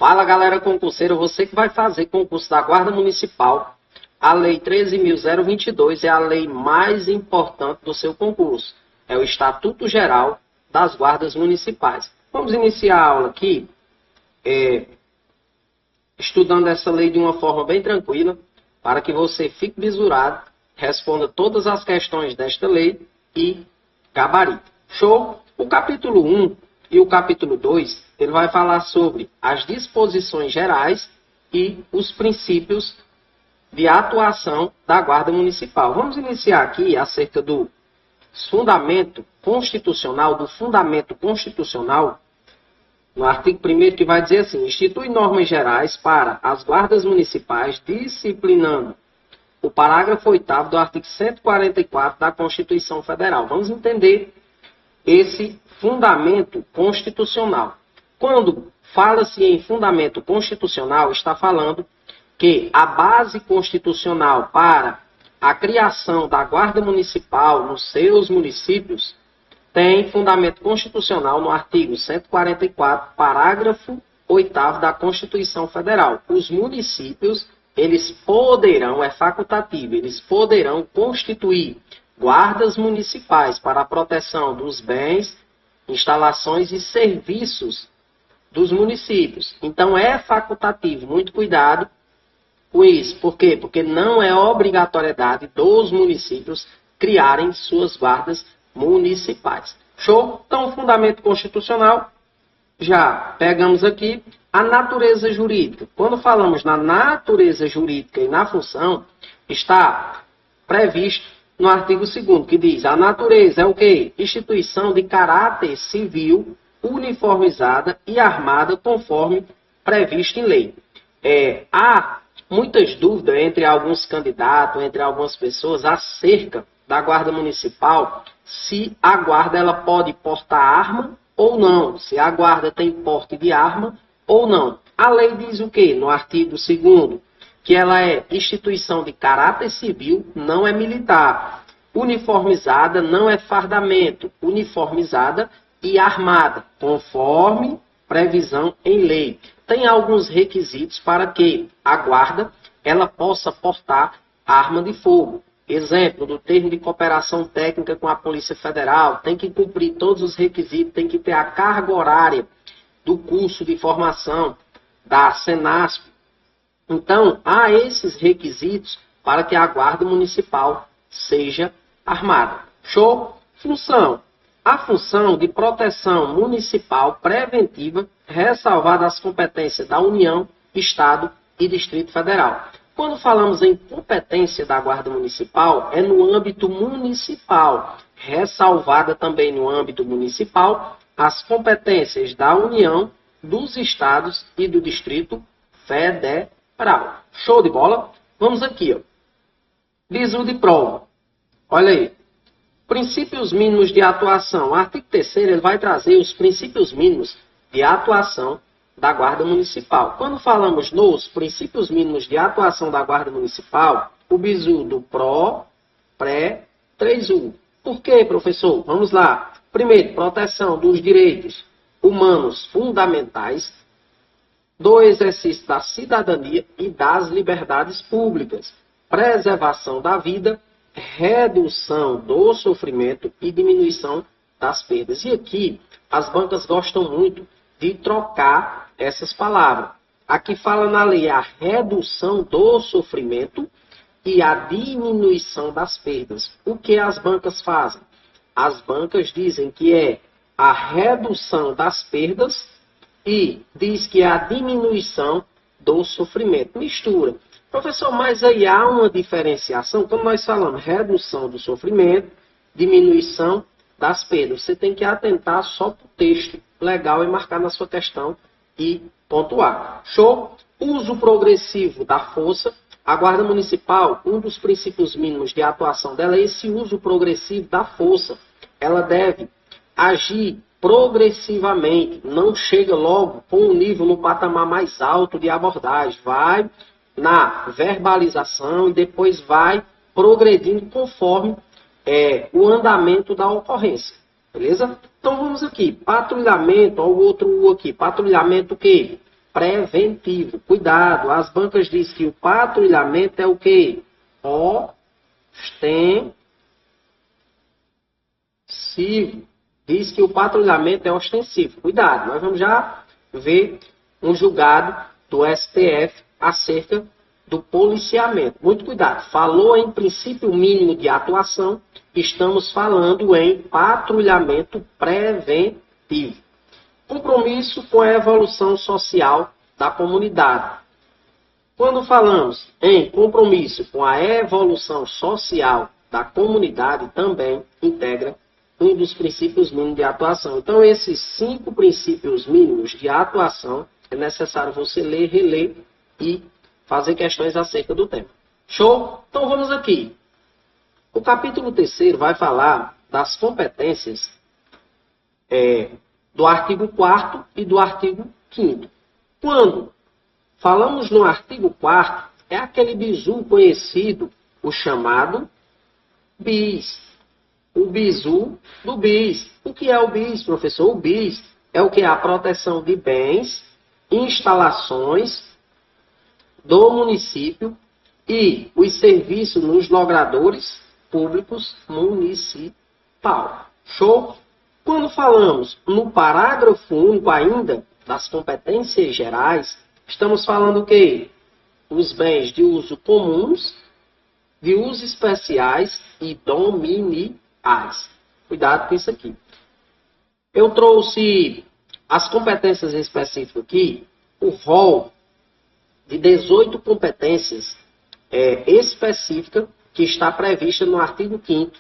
Fala, galera concurseira, você que vai fazer concurso da Guarda Municipal, a Lei 13.022 é a lei mais importante do seu concurso. É o Estatuto Geral das Guardas Municipais. Vamos iniciar a aula aqui, estudando essa lei de uma forma bem tranquila, para que você fique bisurado, responda todas as questões desta lei e gabarito. Show? O capítulo 1 e o capítulo 2, ele vai falar sobre as disposições gerais e os princípios de atuação da Guarda Municipal. Vamos iniciar aqui acerca do fundamento constitucional, no artigo 1º, que vai dizer assim: institui normas gerais para as guardas municipais, disciplinando o parágrafo 8º do artigo 144 da Constituição Federal. Vamos entender esse fundamento constitucional. Quando fala-se em fundamento constitucional, está falando que a base constitucional para a criação da Guarda Municipal nos seus municípios tem fundamento constitucional no artigo 144, parágrafo 8º da Constituição Federal. Os municípios, eles poderão, é facultativo, eles poderão constituir guardas municipais para a proteção dos bens, instalações e serviços dos municípios. Então é facultativo, muito cuidado com isso. Por quê? Porque não é obrigatoriedade dos municípios criarem suas guardas municipais. Show? Então, fundamento constitucional, já pegamos aqui a natureza jurídica. Quando falamos na natureza jurídica e na função, está previsto no artigo 2º, que diz: a natureza é o quê? Instituição de caráter civil, uniformizada e armada conforme previsto em lei. Há muitas dúvidas entre alguns candidatos, entre algumas pessoas, acerca da Guarda Municipal, se a guarda ela pode portar arma ou não, se a guarda tem porte de arma ou não. A lei diz o quê? No artigo 2º, que ela é instituição de caráter civil, não é militar. Uniformizada não é fardamento, uniformizada e armada, conforme previsão em lei. Tem alguns requisitos para que a guarda ela possa portar arma de fogo. Exemplo, do termo de cooperação técnica com a Polícia Federal, tem que cumprir todos os requisitos, tem que ter a carga horária do curso de formação da Senasp. Então, há esses requisitos para que a Guarda Municipal seja armada. Show? Função. A função de proteção municipal preventiva, ressalvada as competências da União, Estado e Distrito Federal. Quando falamos em competência da Guarda Municipal, é no âmbito municipal, ressalvada também no âmbito municipal as competências da União, dos Estados e do Distrito Federal. Show de bola? Vamos aqui, ó. Bizu de prova. Olha aí. Princípios mínimos de atuação. O artigo 3º ele vai trazer os princípios mínimos de atuação da Guarda Municipal. Quando falamos nos princípios mínimos de atuação da Guarda Municipal, o bizu do PRO, PRÉ, 3U. Por quê, professor? Vamos lá. Primeiro, proteção dos direitos humanos fundamentais, do exercício da cidadania e das liberdades públicas, preservação da vida, redução do sofrimento e diminuição das perdas. E aqui, as bancas gostam muito de trocar essas palavras. Aqui fala na lei a redução do sofrimento e a diminuição das perdas. O que as bancas fazem? As bancas dizem que é a redução das perdas e diz que é a diminuição do sofrimento. Mistura. Professor, mas aí há uma diferenciação. Quando nós falamos redução do sofrimento, diminuição das perdas, você tem que atentar só para o texto legal e marcar na sua questão e pontuar. Show? Uso progressivo da força. A Guarda Municipal, um dos princípios mínimos de atuação dela é esse uso progressivo da força. Ela deve agir progressivamente, não chega logo com um nível no patamar mais alto de abordagem. Vai na verbalização e depois vai progredindo conforme o andamento da ocorrência. Beleza? Então vamos aqui. Patrulhamento, ó, o outro U aqui. Patrulhamento o quê? preventivo. Cuidado, as bancas dizem que o patrulhamento é o quê? Ostensivo. Diz que o patrulhamento é ostensivo. Cuidado, nós vamos já ver um julgado do STF acerca do policiamento. Muito cuidado. Falou em princípio mínimo de atuação, estamos falando em patrulhamento preventivo. Compromisso com a evolução social da comunidade. Quando falamos em compromisso com a evolução social da comunidade, também integra um dos princípios mínimos de atuação. Então, esses 5 princípios mínimos de atuação, é necessário você ler, reler e fazer questões acerca do tema. Show? Então, vamos aqui. O capítulo 3º vai falar das competências do artigo 4º e do artigo 5º. Quando falamos no artigo 4º, é aquele bizu conhecido, o chamado BIS. O bizu do BIS. O que é o BIS, professor? O BIS é o que é a proteção de bens, instalações do município e os serviços nos logradores públicos municipal. Show? Quando falamos no parágrafo único ainda das competências gerais, estamos falando o quê? Os bens de uso comuns, de uso especiais e dominiais. Cuidado com isso aqui. Eu trouxe as competências específicas aqui, o rol de 18 competências específicas que está prevista no artigo 5º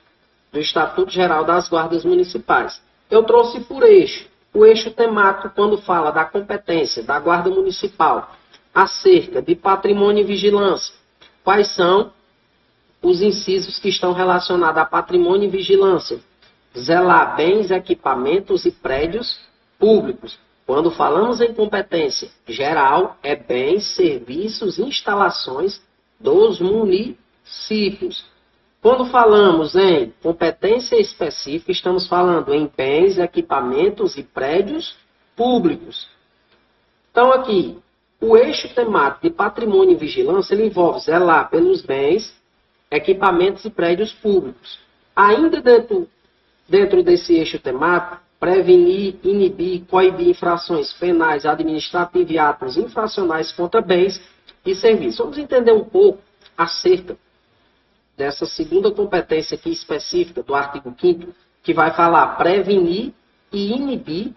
do Estatuto Geral das Guardas Municipais. Eu trouxe por eixo, o eixo temático quando fala da competência da Guarda Municipal acerca de patrimônio e vigilância. Quais são os incisos que estão relacionados a patrimônio e vigilância? Zelar bens, equipamentos e prédios públicos. Quando falamos em competência geral, é bens, serviços, instalações dos municípios. Quando falamos em competência específica, estamos falando em bens, equipamentos e prédios públicos. Então, aqui, o eixo temático de patrimônio e vigilância, ele envolve zelar pelos bens, equipamentos e prédios públicos. Ainda dentro desse eixo temático, prevenir, inibir, coibir infrações penais, administrativas e atos infracionais contra bens e serviços. Vamos entender um pouco acerca dessa segunda competência aqui específica do artigo 5º, que vai falar prevenir e inibir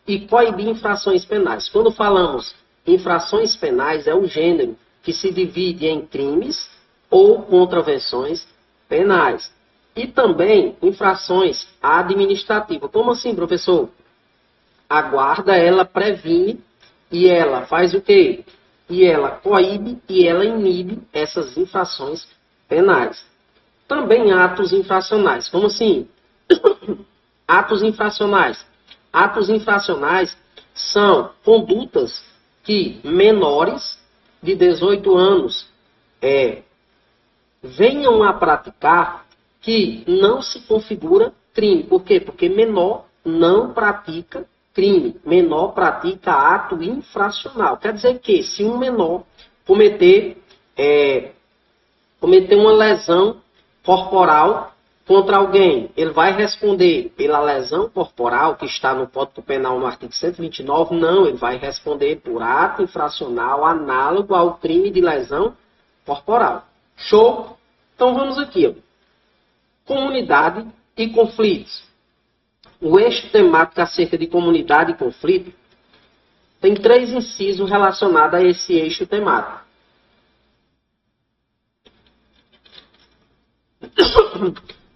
e coibir infrações penais. Quando falamos infrações penais, é o gênero que se divide em crimes ou contravenções penais. E também infrações administrativas. Como assim, professor? A guarda, ela previne e ela faz o quê? E ela coíbe e ela inibe essas infrações penais. Também atos infracionais. Como assim? Atos infracionais. Atos infracionais são condutas que menores de 18 anos venham a praticar que não se configura crime. Por quê? Porque menor não pratica crime. Menor pratica ato infracional. Quer dizer que se um menor cometer uma lesão corporal contra alguém, ele vai responder pela lesão corporal, que está no Código Penal no artigo 129? Não, ele vai responder por ato infracional análogo ao crime de lesão corporal. Show? Então vamos aqui, ó. Comunidade e conflitos. O eixo temático acerca de comunidade e conflito tem 3 incisos relacionados a esse eixo temático.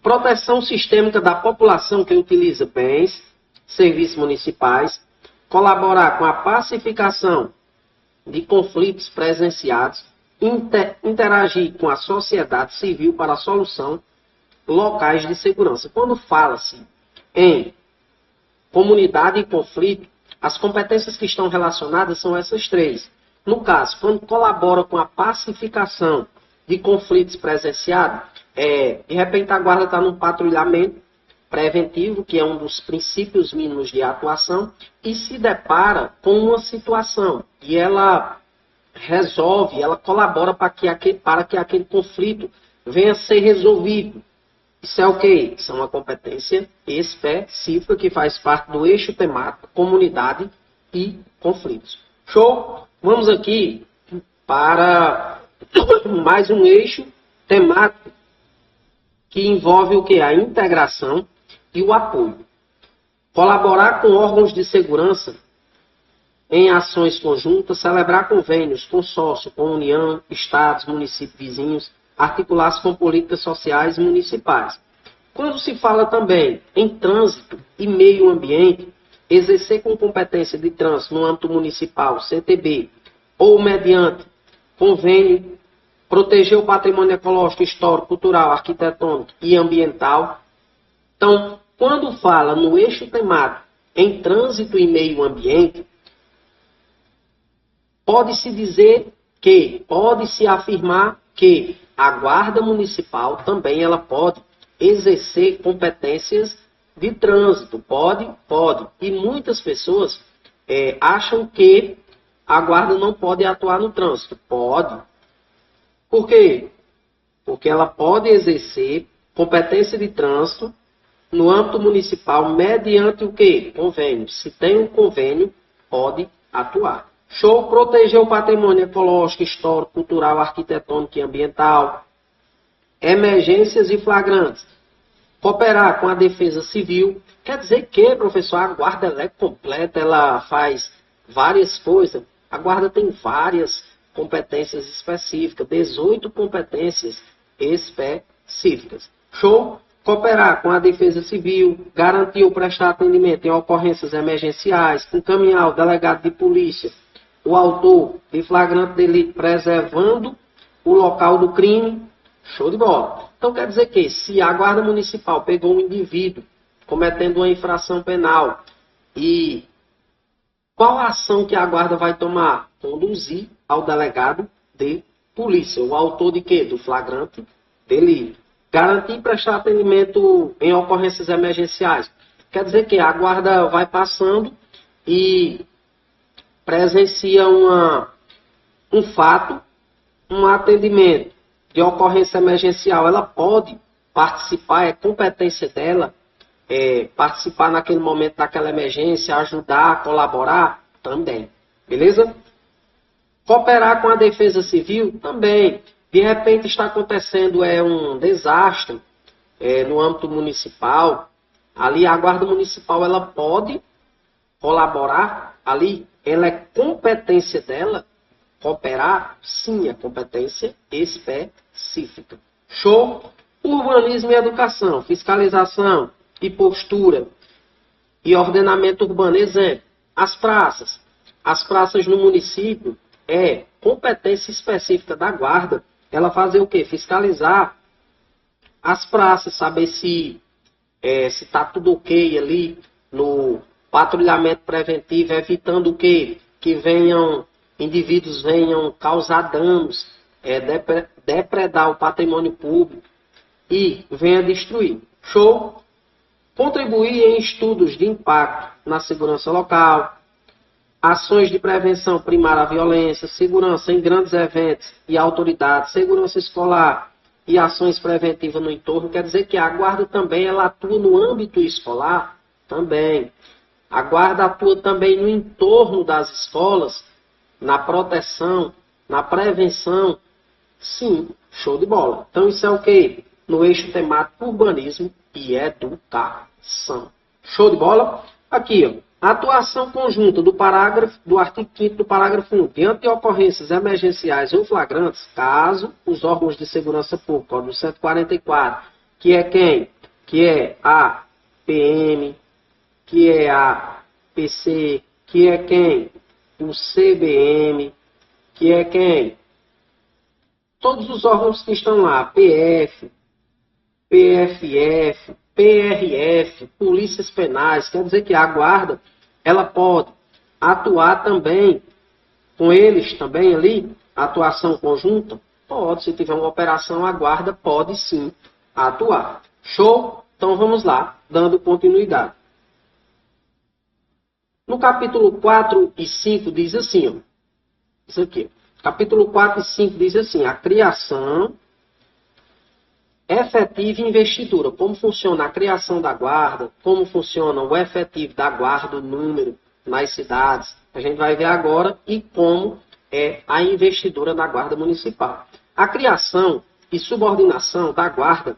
Proteção sistêmica da população que utiliza bens, serviços municipais, colaborar com a pacificação de conflitos presenciados, interagir com a sociedade civil para a solução locais de segurança. Quando fala-se em comunidade e conflito, as competências que estão relacionadas são essas 3. No caso, quando colabora com a pacificação de conflitos presenciados, de repente a guarda está num patrulhamento, preventivo, que é um dos princípios mínimos de atuação, e se depara com uma situação e ela resolve, ela colabora para que aquele conflito venha a ser resolvido. Isso é o quê? Isso é uma competência específica que faz parte do eixo temático, comunidade e conflitos. Show? Vamos aqui para mais um eixo temático que envolve o quê? A integração e o apoio. Colaborar com órgãos de segurança em ações conjuntas, celebrar convênios, consórcio, com União, Estados, municípios vizinhos, articular-se com políticas sociais municipais. Quando se fala também em trânsito e meio ambiente, exercer com competência de trânsito no âmbito municipal, CTB, ou mediante convênio, proteger o patrimônio ecológico, histórico, cultural, arquitetônico e ambiental. Então, quando fala no eixo temático em trânsito e meio ambiente, pode-se afirmar que a Guarda Municipal também ela pode exercer competências de trânsito. Pode. E muitas pessoas acham que a Guarda não pode atuar no trânsito. Pode. Por quê? Porque ela pode exercer competência de trânsito no âmbito municipal mediante o quê? Convênio. Se tem um convênio, pode atuar. Show, proteger o patrimônio ecológico, histórico, cultural, arquitetônico e ambiental. Emergências e flagrantes. Cooperar com a defesa civil. Quer dizer que, professor, a guarda ela é completa, ela faz várias coisas. A guarda tem várias competências específicas, 18 competências específicas. Show? Cooperar com a defesa civil, garantir ou prestar atendimento em ocorrências emergenciais, encaminhar o delegado de polícia, o autor de flagrante delito, preservando o local do crime. Show de bola. Então quer dizer que se a Guarda Municipal pegou um indivíduo cometendo uma infração penal e qual a ação que a Guarda vai tomar? Conduzir ao delegado de polícia, o autor de quê? Do flagrante delito. Garantir e prestar atendimento em ocorrências emergenciais. Quer dizer que a Guarda vai passando e presencia um fato, um atendimento de ocorrência emergencial. Ela pode participar, é competência dela, participar naquele momento daquela emergência, ajudar, colaborar, também. Beleza? Cooperar com a defesa civil, também. De repente está acontecendo um desastre no âmbito municipal. Ali a Guarda Municipal ela pode colaborar. Ali ela é competência dela. Cooperar, sim, é competência específica. Show? Urbanismo e educação, fiscalização e postura e ordenamento urbano. Exemplo, as praças. As praças no município é competência específica da Guarda. Ela fazer o quê? Fiscalizar as praças, saber se está tudo ok ali no patrulhamento preventivo, evitando o quê? Que indivíduos venham causar danos, depredar o patrimônio público e venha destruir. Show? Contribuir em estudos de impacto na segurança local, ações de prevenção primária à violência, segurança em grandes eventos e autoridades, segurança escolar e ações preventivas no entorno. Quer dizer que a Guarda também ela atua no âmbito escolar? Também. A Guarda atua também no entorno das escolas, na proteção, na prevenção. Sim, show de bola. Então isso é o quê? No eixo temático urbanismo e educação. Show de bola? Aqui, ó. Atuação conjunta do artigo 5º do parágrafo 1, diante de ocorrências emergenciais ou flagrantes, caso os órgãos de segurança pública, do 144, que é quem? Que é a PM, que é a PC, que é quem? O CBM, que é quem? Todos os órgãos que estão lá, PF, PFF, PRF, polícias penais, quer dizer que a Guarda ela pode atuar também com eles, também ali, atuação conjunta? Pode, se tiver uma operação, a Guarda pode sim atuar. Show? Então vamos lá, dando continuidade. No capítulo 4 e 5 diz assim, ó, isso aqui. Capítulo 4 e 5 diz assim, a criação efetiva e investidura. Como funciona a criação da guarda, como funciona o efetivo da guarda, o número nas cidades. A gente vai ver agora e como é a investidura da guarda municipal. A criação e subordinação da guarda.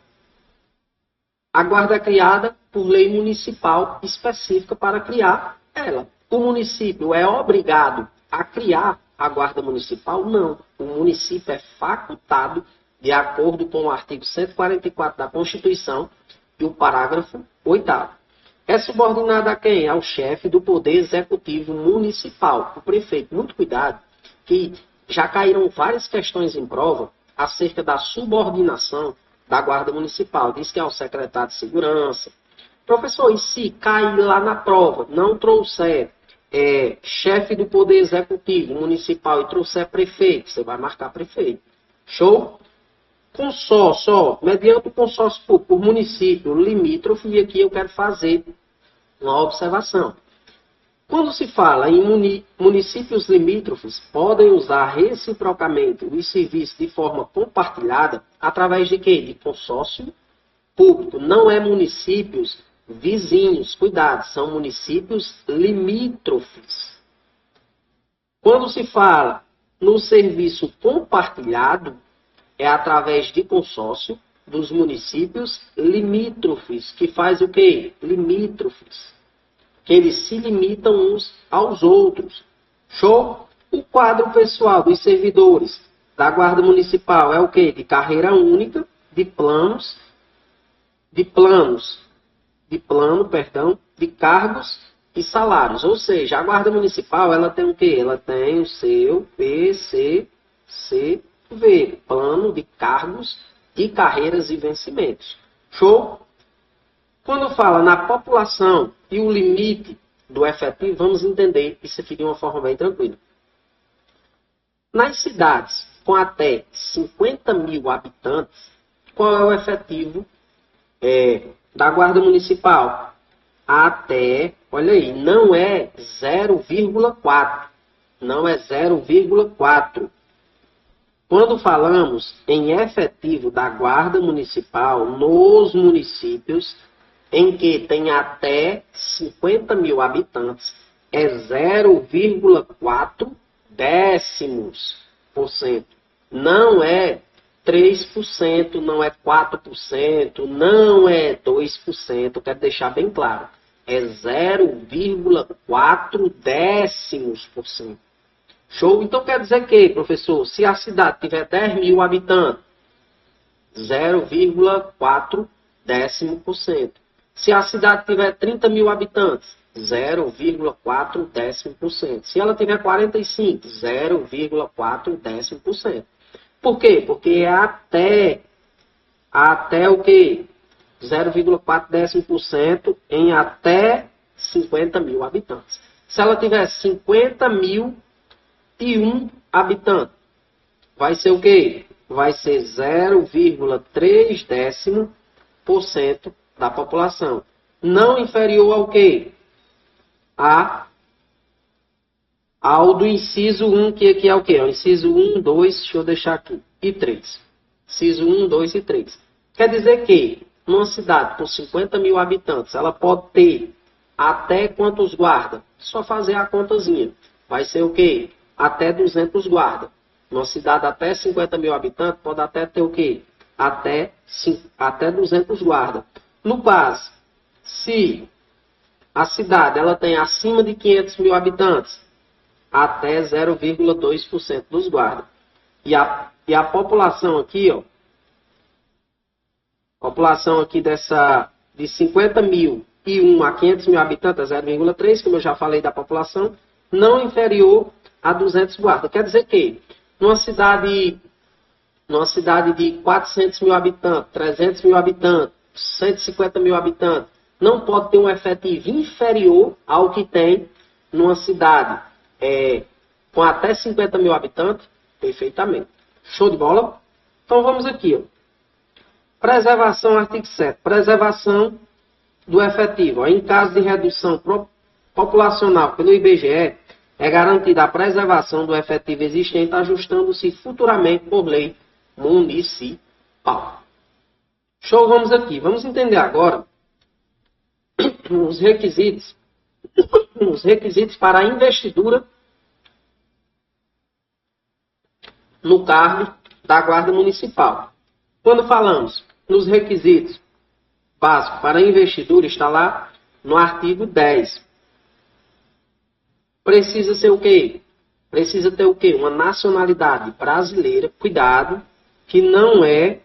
A guarda é criada por lei municipal específica para criar ela. O município é obrigado a criar a guarda municipal? Não. O município é facultado de acordo com o artigo 144 da Constituição e o parágrafo 8º. É subordinada a quem? Ao chefe do Poder Executivo Municipal, o prefeito. Muito cuidado, que já caíram várias questões em prova acerca da subordinação da Guarda Municipal. Diz que é o secretário de Segurança. Professor, e se cair lá na prova, não trouxer chefe do Poder Executivo Municipal e trouxer prefeito, você vai marcar prefeito. Show? Consórcio, ó, mediante o consórcio por município limítrofe, e aqui eu quero fazer uma observação. Quando se fala em municípios limítrofes, podem usar reciprocamente os serviços de forma compartilhada, através de quê? De consórcio público. Não é municípios vizinhos, cuidado, são municípios limítrofes. Quando se fala no serviço compartilhado, é através de consórcio dos municípios limítrofes, que faz o quê? Limítrofes. Que eles se limitam uns aos outros. Show? O quadro pessoal dos servidores da Guarda Municipal é o quê? De carreira única, de cargos e salários. Ou seja, a Guarda Municipal, ela tem o quê? Ela tem o seu PCCV, plano de cargos e carreiras e vencimentos. Show? Quando fala na população e o limite do efetivo, vamos entender isso aqui de uma forma bem tranquila. Nas cidades com até 50 mil habitantes, qual é o efetivo da Guarda Municipal? Até, olha aí, não é 0,4. Não é 0,4. Quando falamos em efetivo da Guarda Municipal nos municípios em que tem até 50 mil habitantes, é 0,4 décimos por cento. Não é 3%, não é 4%, não é 2%, quero deixar bem claro. É 0,4 décimos por cento. Show? Então quer dizer que, professor, se a cidade tiver 10 mil habitantes, 0,4 décimo por cento. Se a cidade tiver 30 mil habitantes, 0,4 décimo por cento. Se ela tiver 45, 0,4 décimo por cento. Por quê? Porque é até o quê? 0,4 décimo por cento em até 50 mil habitantes. Se ela tiver 50.001 habitantes, vai ser o quê? Vai ser 0,3 décimo por cento da população. Não inferior ao quê? Ao do inciso 1, que aqui é o quê? O inciso 1, 2, deixa eu deixar aqui, e 3. Inciso 1, 2 e 3. Quer dizer que, numa cidade com 50 mil habitantes, ela pode ter até quantos guardas? Só fazer a contazinha. Vai ser o quê? Até 200 guardas. Numa cidade até 50 mil habitantes, pode até ter o quê? Até 200 guardas. No caso, se a cidade ela tem acima de 500 mil habitantes, até 0,2% dos guardas. E a população aqui, ó, população aqui de 50 mil e 1 a 500 mil habitantes, é 0,3, como eu já falei da população, não inferior a 200 guardas. Quer dizer que, numa cidade de 400 mil habitantes, 300 mil habitantes, 150 mil habitantes, não pode ter um efetivo inferior ao que tem numa cidade com até 50 mil habitantes, perfeitamente. Show de bola? Então vamos aqui, ó. Preservação, artigo 7. Preservação do efetivo. Em caso de redução populacional pelo IBGE, é garantida a preservação do efetivo existente, ajustando-se futuramente por lei municipal. Show, vamos aqui. Vamos entender agora os requisitos para a investidura no cargo da Guarda Municipal. Quando falamos nos requisitos básicos para a investidura, está lá no artigo 10. Precisa ser o quê? Precisa ter o quê? Uma nacionalidade brasileira. Cuidado, que não é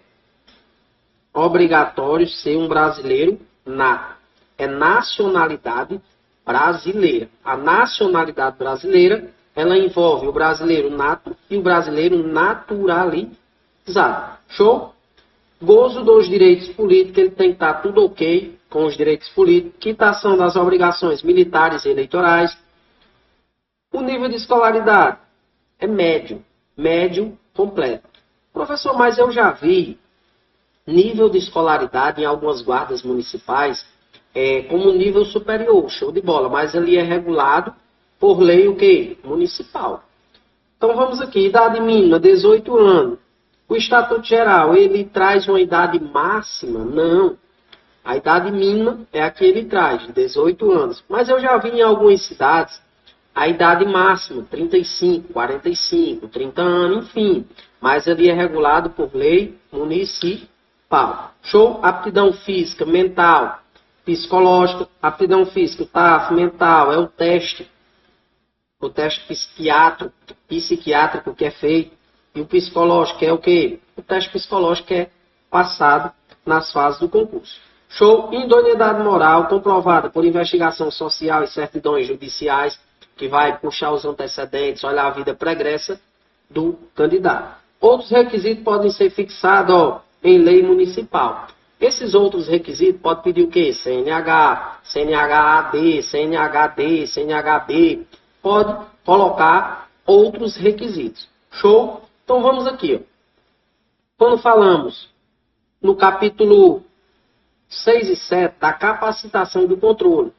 obrigatório ser um brasileiro nato. É nacionalidade brasileira. A nacionalidade brasileira, ela envolve o brasileiro nato e o brasileiro naturalizado. Show? Gozo dos direitos políticos, ele tem que estar tudo ok com os direitos políticos. Quitação das obrigações militares e eleitorais. O nível de escolaridade é médio completo. Professor, mas eu já vi nível de escolaridade em algumas guardas municipais como nível superior, show de bola, mas ele é regulado por lei o quê? Municipal. Então vamos aqui, idade mínima, 18 anos. O Estatuto Geral, ele traz uma idade máxima? Não. A idade mínima é a que ele traz, 18 anos. Mas eu já vi em algumas cidades a idade máxima, 35, 45, 30 anos, enfim. Mas ele é regulado por lei municipal. Show? Aptidão física, mental, psicológica. Aptidão física, TAF, mental, é o teste psiquiátrico que é feito. E o psicológico é o quê? O teste psicológico é passado nas fases do concurso. Show? Idoneidade moral comprovada por investigação social e certidões judiciais, que vai puxar os antecedentes, olhar a vida pregressa do candidato. Outros requisitos podem ser fixados em lei municipal. Esses outros requisitos podem pedir o quê? CNH, CNH-AD, CNH-D, CNH-B. Pode colocar outros requisitos. Show? Então vamos aqui. Quando falamos no capítulo 6 e 7 da capacitação do controle,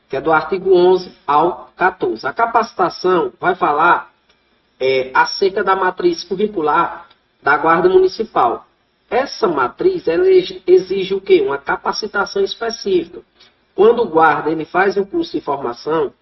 que é do artigo 11 ao 14. A capacitação vai falar acerca da matriz curricular da Guarda Municipal. Essa matriz ela exige o quê? Uma capacitação específica. Quando o guarda ele faz o curso de formação,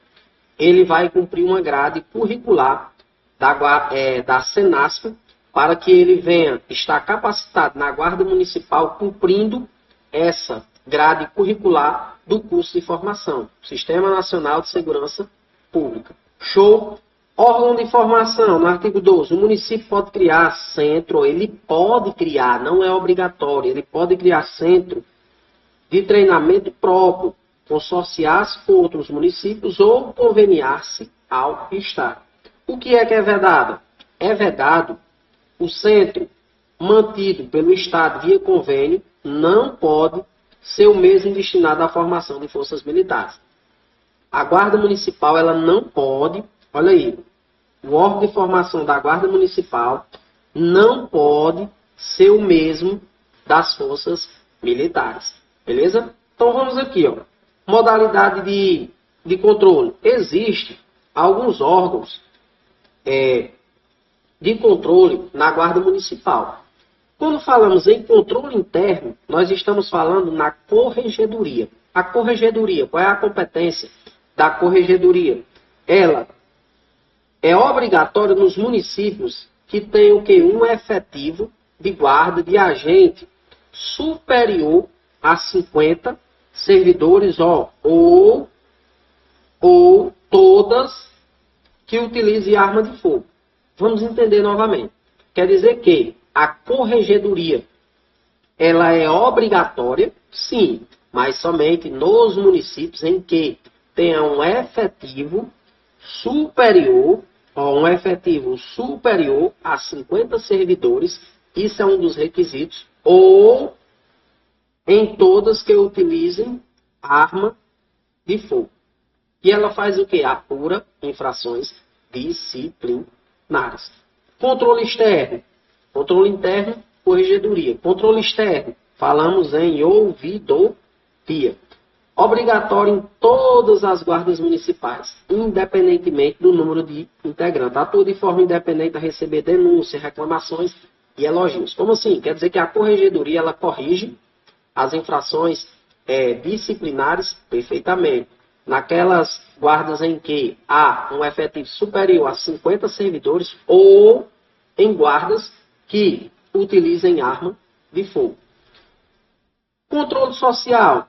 ele vai cumprir uma grade curricular da Senasp, para que ele venha estar capacitado na Guarda Municipal, cumprindo essa grade curricular do curso de formação, Sistema Nacional de Segurança Pública. Show? Órgão de formação, no artigo 12, o município pode criar centro, ele pode criar, não é obrigatório, ele pode criar centro de treinamento próprio, consorciar-se com outros municípios ou conveniar-se ao Estado. O que é vedado? É vedado o centro mantido pelo Estado via convênio não pode ser o mesmo destinado à formação de forças militares. A Guarda Municipal ela não pode, olha aí, o órgão de formação da Guarda Municipal não pode ser o mesmo das forças militares. Beleza? Então vamos aqui, ó. Modalidade de controle. Existem alguns órgãos de controle na Guarda Municipal. Quando falamos em controle interno, nós estamos falando na corregedoria. A corregedoria, qual é a competência da corregedoria? Ela é obrigatória nos municípios que tem o quê? Um efetivo de guarda de agente superior a 50 servidores ou todas que utilizem arma de fogo. Vamos entender novamente. Quer dizer que a corregedoria ela é obrigatória, sim, mas somente nos municípios em que tenha um efetivo superior a 50 servidores, isso é um dos requisitos, ou em todas que utilizem arma de fogo. E ela faz o que? Apura infrações disciplinares. Controle externo. Controle interno, corregedoria. Controle externo. falamos em ouvidoria. Obrigatório em todas as guardas municipais, independentemente do número de integrantes. Atua de forma independente a receber denúncias, reclamações e elogios. Como assim? Quer dizer que a corregedoria ela corrige as infrações disciplinares perfeitamente. Naquelas guardas em que há um efetivo superior a 50 servidores ou em guardas que utilizem arma de fogo. Controle social.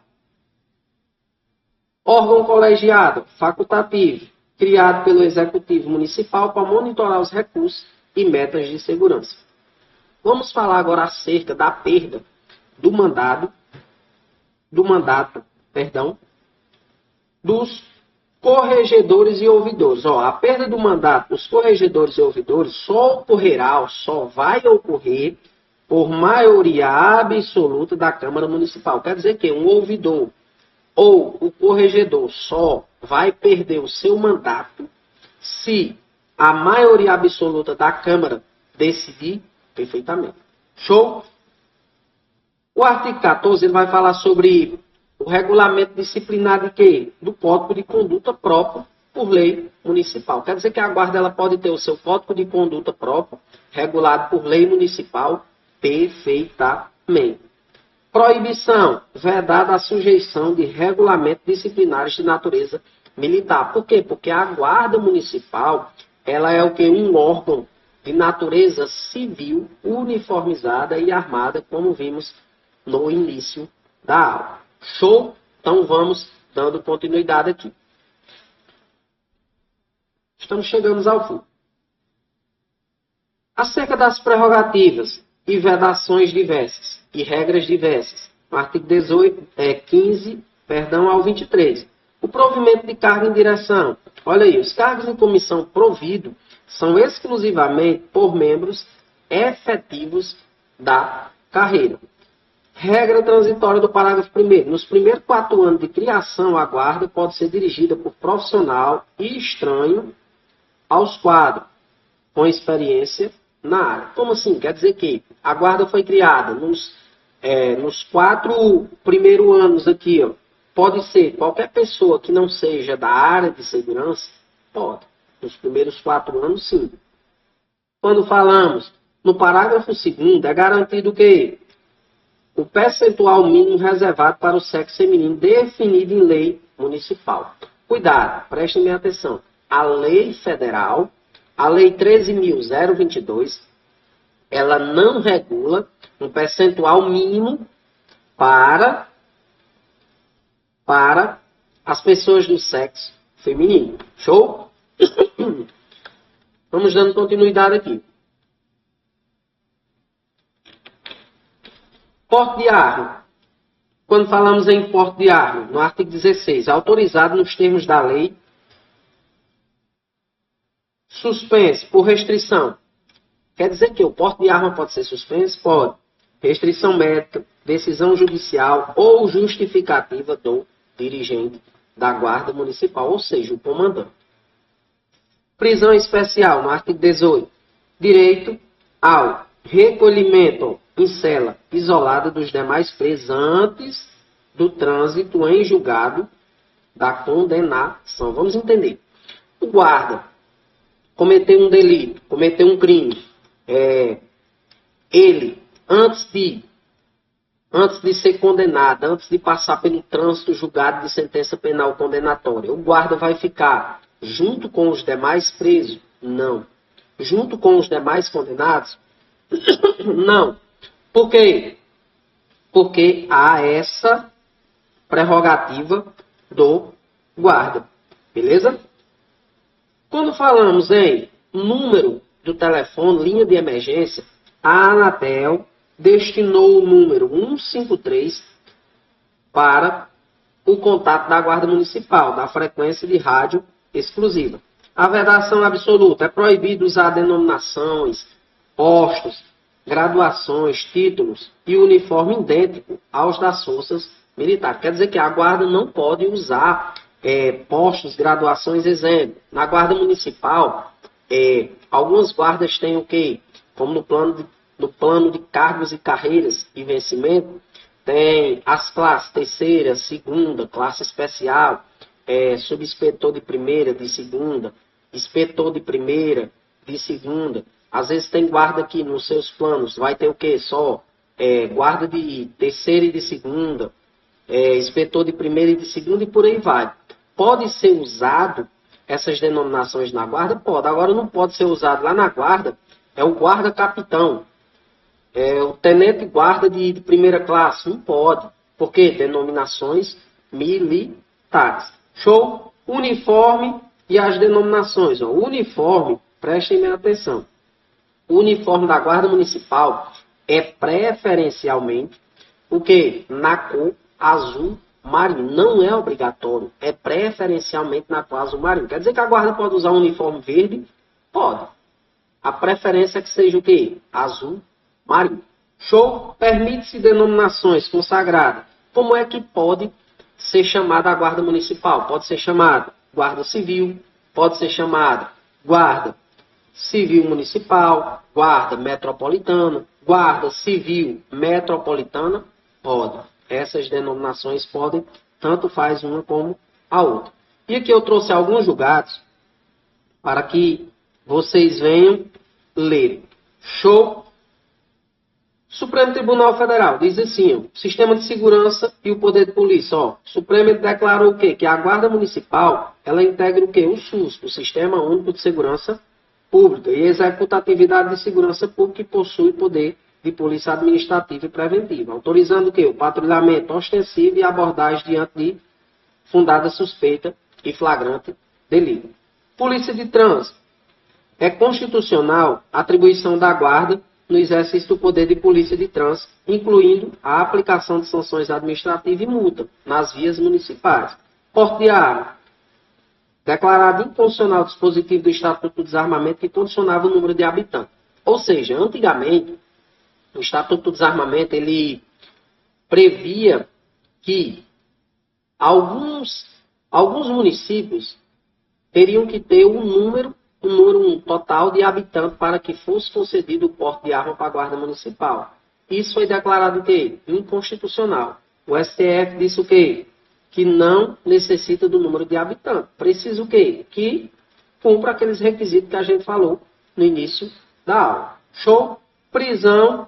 Órgão colegiado, facultativo, criado pelo Executivo Municipal para monitorar os recursos e metas de segurança. Vamos falar agora acerca da perda do mandato, dos corregedores e ouvidores. A perda do mandato dos corregedores e ouvidores só vai ocorrer por maioria absoluta da Câmara Municipal. Quer dizer que um ouvidor ou o corregedor só vai perder o seu mandato se a maioria absoluta da Câmara decidir perfeitamente. Show? O artigo 14 ele vai falar sobre o regulamento disciplinar de quê? Do Código de Conduta próprio por lei municipal. Quer dizer que a guarda ela pode ter o seu Código de Conduta próprio, regulado por lei municipal, perfeitamente. Proibição, vedada a sujeição de regulamentos disciplinares de natureza militar. Por quê? Porque a guarda municipal, ela é o que? Um órgão de natureza civil, uniformizada e armada, como vimos no início da aula. Show? Então vamos dando continuidade aqui. Estamos chegando ao fim. Acerca das prerrogativas e vedações diversas e regras diversas. No artigo 15 ao 23. O provimento de cargo em direção. Olha aí, os cargos em comissão provido são exclusivamente por membros efetivos da carreira. Regra transitória do parágrafo 1º. Nos primeiros 4 anos de criação, a guarda pode ser dirigida por profissional e estranho aos quadros, com experiência na área. Como assim? Quer dizer que a guarda foi criada nos 4 primeiros anos aqui, pode ser qualquer pessoa que não seja da área de segurança? Pode. Nos primeiros 4 anos, sim. Quando falamos no parágrafo 2º, é garantido o quê? O percentual mínimo reservado para o sexo feminino, definido em lei municipal. Cuidado, prestem bem atenção. A lei federal, a lei 13.022, ela não regula um percentual mínimo para as pessoas do sexo feminino. Show? Vamos dando continuidade aqui. Porte de arma. Quando falamos em porte de arma, no artigo 16, autorizado nos termos da lei, suspenso por restrição. Quer dizer que o porte de arma pode ser suspenso? Pode. Restrição médica, decisão judicial ou justificativa do dirigente da Guarda Municipal, ou seja, o comandante. Prisão especial, no artigo 18. Direito ao recolhimento em cela isolada dos demais presos antes do trânsito em julgado da condenação. Vamos entender. O guarda cometeu um delito, cometeu um crime. Ele, antes de ser condenado, antes de passar pelo trânsito julgado de sentença penal condenatória, o guarda vai ficar junto com os demais presos? Não. Junto com os demais condenados? Não. Por quê? Porque há essa prerrogativa do guarda. Beleza? Quando falamos em número do telefone, linha de emergência, a Anatel destinou o número 153 para o contato da Guarda Municipal, da frequência de rádio exclusiva. A vedação absoluta: é proibido usar denominações, postos, graduações, títulos e uniforme idêntico aos das forças militares. Quer dizer que a Guarda não pode usar postos, graduações, exemplo. Na Guarda Municipal, algumas guardas têm o quê? Como no plano de cargos e carreiras e vencimento, Tem as classes terceira, segunda, classe especial, subinspetor de primeira, de segunda, inspetor de primeira, de segunda. Às vezes tem guarda aqui nos seus planos, vai ter o quê? Só guarda de terceira e de segunda, inspetor de primeira e de segunda e por aí vai. Pode ser usado essas denominações na guarda? Pode. Agora não pode ser usado lá na guarda, é o guarda-capitão. O tenente-guarda de primeira classe, não pode. Por quê? Denominações militares. Show? Uniforme e as denominações. O uniforme, prestem minha atenção. O uniforme da Guarda Municipal é preferencialmente o quê? Na cor azul marinho. Não é obrigatório. É preferencialmente na cor azul marinho. Quer dizer que a guarda pode usar um uniforme verde? Pode. A preferência é que seja o quê? Azul marinho. Show? Permite-se denominações consagradas. Como é que pode ser chamada a Guarda Municipal? Pode ser chamada Guarda Civil, pode ser chamada Guarda Civil Municipal, Guarda Metropolitana, Guarda Civil Metropolitana, pode. Essas denominações podem, tanto faz uma como a outra. E aqui eu trouxe alguns julgados para que vocês venham ler. Show? Supremo Tribunal Federal diz assim, ó, Sistema de Segurança e o Poder de Polícia. Ó, o Supremo declarou o quê? Que a Guarda Municipal, ela integra o quê? O SUS, o Sistema Único de Segurança Pública, e executa a atividade de segurança pública e possui poder de polícia administrativa e preventiva, autorizando o quê? O patrulhamento ostensivo e abordagem diante de fundada suspeita e flagrante delito. Polícia de Trânsito. É constitucional a atribuição da Guarda no exercício do poder de polícia de trânsito, incluindo a aplicação de sanções administrativas e multa nas vias municipais. Porte de arma. Declarado inconstitucional o dispositivo do Estatuto do Desarmamento que condicionava o número de habitantes. Ou seja, antigamente, o Estatuto do Desarmamento ele previa que alguns municípios teriam que ter um número total de habitantes para que fosse concedido o porte de arma para a Guarda Municipal. Isso foi declarado o quê? Inconstitucional. O STF disse o quê? Que não necessita do número de habitantes. Precisa o quê? Que cumpra aqueles requisitos que a gente falou no início da aula. Show? Prisão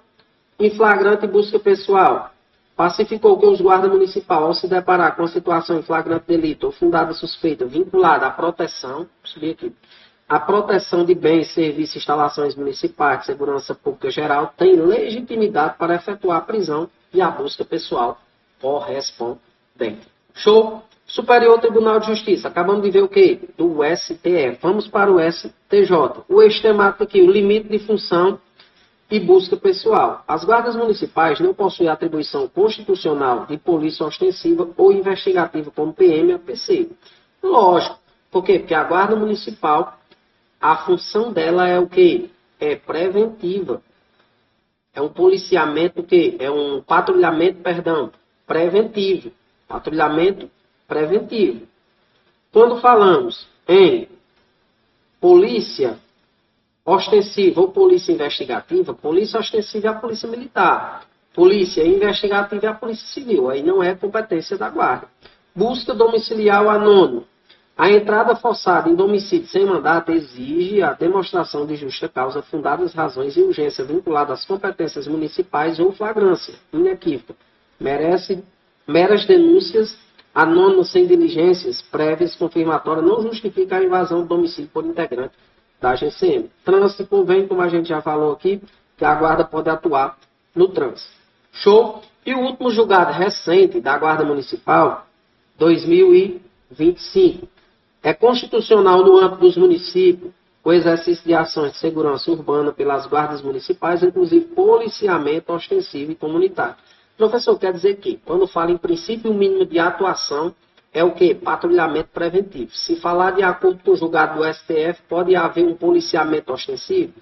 em flagrante e busca pessoal. Pacificou que os guardas municipais, ao se deparar com a situação em flagrante delito ou fundada suspeita vinculada à proteção, subir aqui, a proteção de bens, serviços e instalações municipais de segurança pública geral tem legitimidade para efetuar a prisão e a busca pessoal correspondente. Show? Superior Tribunal de Justiça. Acabamos de ver o quê? Do STF. Vamos para o STJ. O eixo temático aqui, o limite de função e busca pessoal. As guardas municipais não possuem atribuição constitucional de polícia ostensiva ou investigativa como PM ou PC. Lógico. Por quê? Porque a guarda municipal, a função dela é o quê? É preventiva. É um policiamento o quê? É um patrulhamento, preventivo. Patrulhamento preventivo. Quando falamos em polícia ostensiva ou polícia investigativa, polícia ostensiva é a polícia militar. Polícia investigativa é a polícia civil. Aí não é competência da guarda. Busca domiciliar anônimo. A entrada forçada em domicílio sem mandato exige a demonstração de justa causa, fundadas razões e urgência vinculada às competências municipais ou flagrância inequívoca. Merece meras denúncias anônimas sem diligências prévias confirmatórias não justifica a invasão do domicílio por integrante da GCM. Trânsito convém, como a gente já falou aqui, que a guarda pode atuar no trânsito. Show? E o último julgado recente da Guarda Municipal, 2025. É constitucional no âmbito dos municípios o exercício de ações de segurança urbana pelas guardas municipais, inclusive policiamento ostensivo e comunitário. Professor, quer dizer que, quando fala em princípio mínimo de atuação, é o quê? Patrulhamento preventivo. Se falar de acordo com o julgado do STF, pode haver um policiamento ostensivo?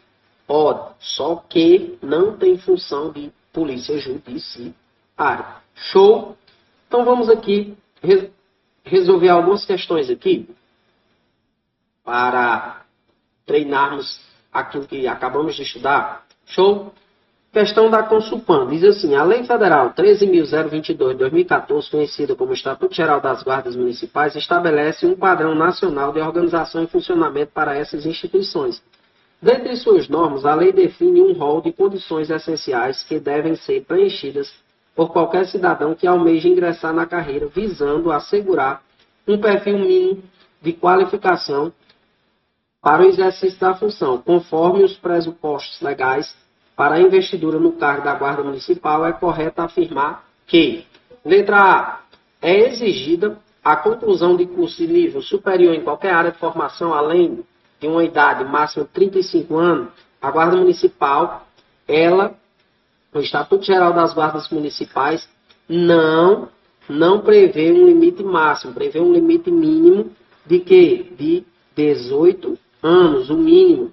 Pode, só que não tem função de polícia judiciária. Show? Então vamos aqui resolver algumas questões aqui para treinarmos aquilo que acabamos de estudar. Show? Questão da Consulpan. Diz assim, a Lei Federal 13.022 de 2014, conhecida como Estatuto Geral das Guardas Municipais, estabelece um padrão nacional de organização e funcionamento para essas instituições. Dentre suas normas, a lei define um rol de condições essenciais que devem ser preenchidas por qualquer cidadão que almeje ingressar na carreira, visando assegurar um perfil mínimo de qualificação para o exercício da função, conforme os pressupostos legais para a investidura no cargo da Guarda Municipal. É correto afirmar que, letra A, é exigida a conclusão de curso de nível superior em qualquer área de formação, além de uma idade máxima de 35 anos. A Guarda Municipal, o Estatuto Geral das Guardas Municipais, não prevê um limite máximo, prevê um limite mínimo de quê? De 18 anos, o mínimo.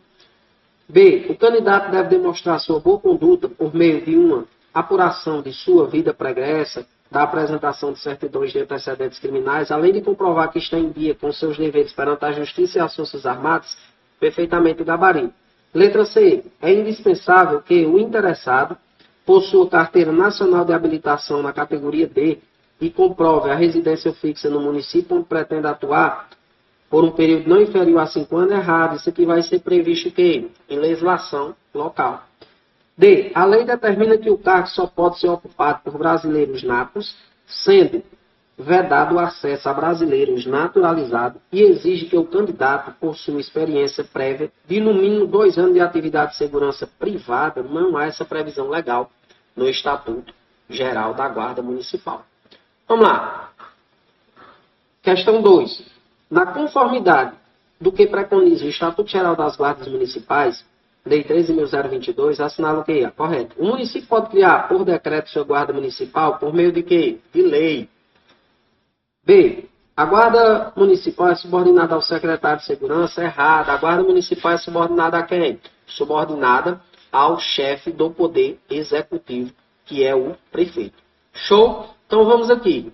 B. O candidato deve demonstrar sua boa conduta por meio de uma apuração de sua vida pregressa, da apresentação de certidões de antecedentes criminais, além de comprovar que está em dia com seus deveres perante a Justiça e as Forças Armadas, perfeitamente o gabarito. Letra C. É indispensável que o interessado possua carteira nacional de habilitação na categoria D e comprove a residência fixa no município onde pretende atuar por um período não inferior a 5 anos. Errado. Isso aqui vai ser previsto que em legislação local. D. A lei determina que o cargo só pode ser ocupado por brasileiros natos, sendo vedado o acesso a brasileiros naturalizados, e exige que o candidato possua experiência prévia de no mínimo 2 anos de atividade de segurança privada. Não há essa previsão legal no Estatuto Geral da Guarda Municipal. Vamos lá. Questão 2. Na conformidade do que preconiza o Estatuto Geral das Guardas Municipais, Lei 13.022, assinala o que é correto. O município pode criar por decreto sua guarda municipal por meio de quê? De lei. B. A guarda municipal é subordinada ao secretário de segurança. Errado. A guarda municipal é subordinada a quem? Subordinada ao chefe do poder executivo, que é o prefeito. Show? Então vamos aqui.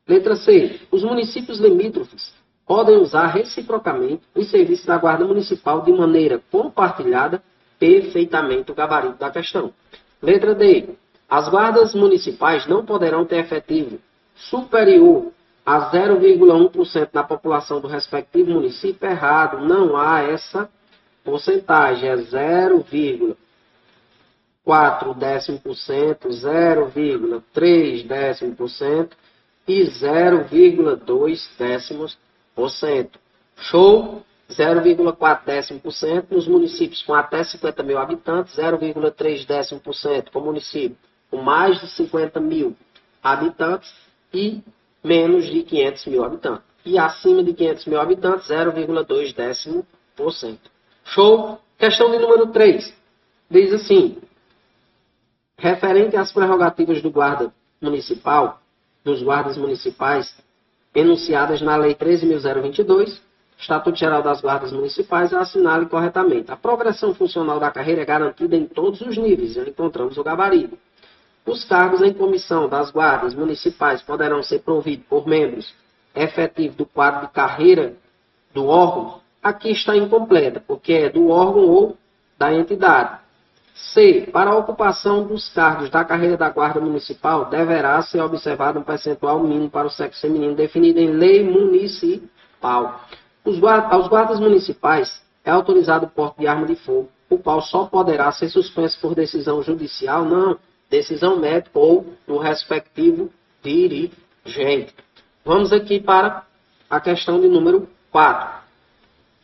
Letra C. Os municípios limítrofes podem usar reciprocamente os serviços da Guarda Municipal de maneira compartilhada. Perfeitamente o gabarito da questão. Letra D. As guardas municipais não poderão ter efetivo superior a 0,1% da população do respectivo município. Errado. Não há essa porcentagem. É 0,4%, 0,3% e 0,2%. Show? 0,4% nos municípios com até 50 mil habitantes, 0,3% com município com mais de 50 mil habitantes e menos de 500 mil habitantes. E acima de 500 mil habitantes, 0,2%. Show? Questão de número 3. Diz assim, referente às prerrogativas do guarda municipal, dos guardas municipais, enunciadas na Lei 13.022, Estatuto Geral das Guardas Municipais, assinale corretamente. A progressão funcional da carreira é garantida em todos os níveis, já encontramos o gabarito. Os cargos em comissão das guardas municipais poderão ser providos por membros efetivos do quadro de carreira do órgão. Aqui está incompleta, porque é do órgão ou da entidade. C. Para a ocupação dos cargos da carreira da Guarda Municipal, deverá ser observado um percentual mínimo para o sexo feminino, definido em lei municipal. Aos guardas municipais é autorizado o porte de arma de fogo, o qual só poderá ser suspenso por decisão judicial, não, decisão médica ou do respectivo dirigente. Vamos aqui para a questão de número 4,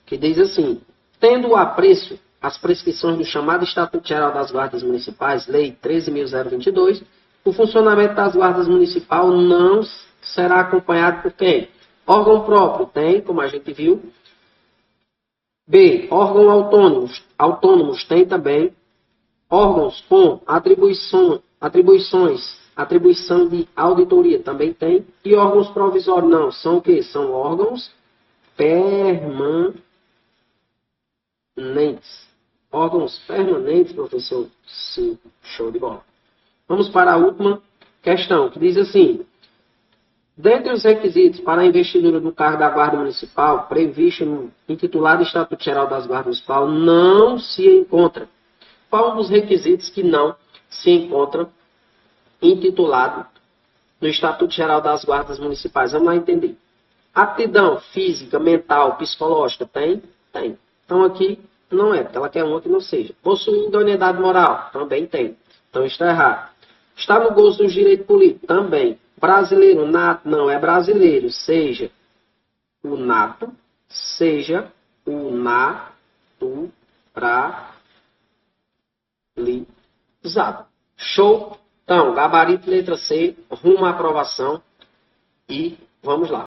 que diz assim, tendo o apreço as prescrições do chamado Estatuto Geral das Guardas Municipais, Lei 13.022, o funcionamento das guardas municipais não será acompanhado por quem? Órgão próprio tem, como a gente viu. B. Órgãos autônomos tem também. Órgãos com atribuição de auditoria também tem. E órgãos provisórios não. São o quê? São órgãos permanentes. Órgãos permanentes, professor. Sim, show de bola. Vamos para a última questão, que diz assim, dentre os requisitos para a investidura do cargo da Guarda Municipal, previsto no intitulado Estatuto Geral das Guardas Municipais, não se encontra. Qual um dos requisitos que não se encontra intitulado no Estatuto Geral das Guardas Municipais? Vamos lá entender. Aptidão física, mental, psicológica, tem? Tem. Então aqui não é, porque ela quer uma que não seja. Possui idoneidade moral? Também tem. Então está errado. Está no gozo dos direitos políticos? Também. Brasileiro nato? Não é brasileiro. Seja o nato, seja o naturalizado. Show? Então, gabarito letra C, rumo à aprovação e vamos lá.